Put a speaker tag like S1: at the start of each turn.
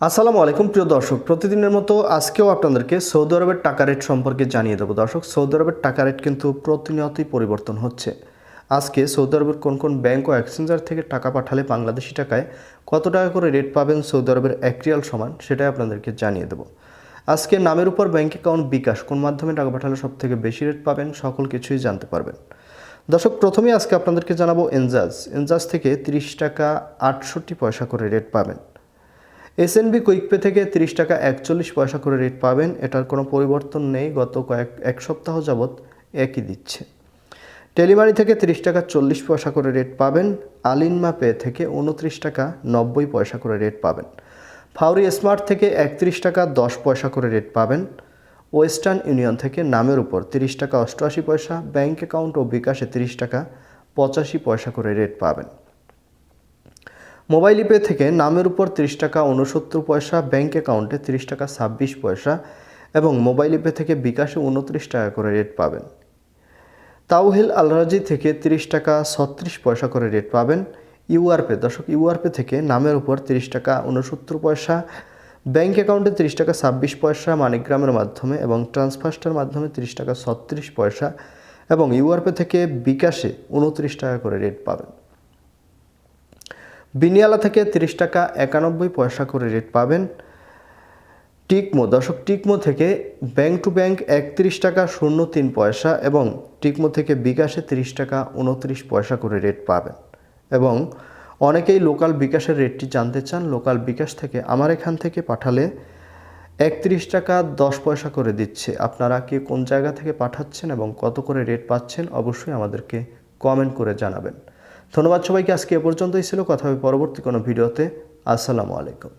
S1: আসসালামু আলাইকুম প্রিয় দর্শক, প্রতিদিনের মতো আজকেও আপনাদেরকে সৌদি আরবের টাকা রেট সম্পর্কে জানিয়ে দেবো। দর্শক, সৌদি আরবের টাকা রেট কিন্তু প্রতিনিয়তই পরিবর্তন হচ্ছে। আজকে সৌদি আরবের কোন কোন ব্যাংক ও এক্সচেঞ্জার থেকে টাকা পাঠালে বাংলাদেশি টাকায় কত টাকা করে রেট পাবেন সৌদি আরবের 1 রিয়াল সমান, সেটাই আপনাদেরকে জানিয়ে দেবো। আজকে নামের উপর ব্যাংক অ্যাকাউন্ট বিকাশ কোন মাধ্যমে টাকা পাঠালে সবথেকে বেশি রেট পাবেন, সকল কিছুই জানতে পারবেন। দর্শক, প্রথমেই আজকে আপনাদেরকে জানাবো এনজাজ থেকে 30 টাকা 68 পয়সা করে রেট পাবেন। এসএনবি কুইকপে থেকে 30 টাকা 41 পয়সা করে রেট পাবেন। এটার কোনো পরিবর্তন নেই, গত এক সপ্তাহ যাবৎ একই দিচ্ছে। টেলিমানি থেকে 30 টাকা 40 পয়সা করে রেট পাবেন। আলিনমা পে থেকে 29 টাকা 90 পয়সা করে রেট পাবেন। ফাউরি স্মার্ট থেকে 31 টাকা 10 পয়সা করে রেট পাবেন। ওয়েস্টার্ন ইউনিয়ন থেকে নামের উপর 30 টাকা 88 পয়সা, ব্যাংক অ্যাকাউন্ট ও বিকাশে 30 টাকা 85 পয়সা করে রেট পাবেন। মোবাইল পে থেকে নামের উপর 30 টাকা 69 পয়সা, ব্যাংক অ্যাকাউন্টে 30 টাকা 26 পয়সা এবং মোবাইল পে থেকে বিকাশে 29 টাকা করে রেট পাবেন। তাওহিল আলরাজি থেকে 30 টাকা 36 পয়সা করে রেট পাবেন। ইউআরপে ইউআরপে থেকে নামের উপর 30 টাকা 69 পয়সা, ব্যাংক অ্যাকাউন্টে 30 টাকা 26 পয়সা, মানিগ্রামের মাধ্যমে এবং ট্রান্সফার্স্টার মাধ্যমে 30 টাকা 36 পয়সা এবং ইউআরপে থেকে বিকাশে 29 টাকা করে রেট পাবেন। বিনিয়ালা থেকে 30 টাকা 91 পয়সা করে রেট পাবেন। টিকমো থেকে ব্যাংক টু ব্যাংক 31 টাকা 03 পয়সা এবং টিকমো থেকে বিকাশে 30 টাকা 29 পয়সা করে রেট পাবেন। এবং অনেকেই লোকাল বিকাশের রেটটি জানতে চান। লোকাল বিকাশ থেকে আমার এখান থেকে পাঠালে 31 টাকা 10 পয়সা করে দিচ্ছে। আপনারা কি কোন জায়গা থেকে পাঠাচ্ছেন এবং কত করে রেট পাচ্ছেন, অবশ্যই আমাদেরকে কমেন্ট করে জানাবেন। ধন্যবাদ সবাইকে। আজকে এ পর্যন্তই ছিল, কথা হবে পরবর্তী কোনো ভিডিওতে। আসসালামু আলাইকুম।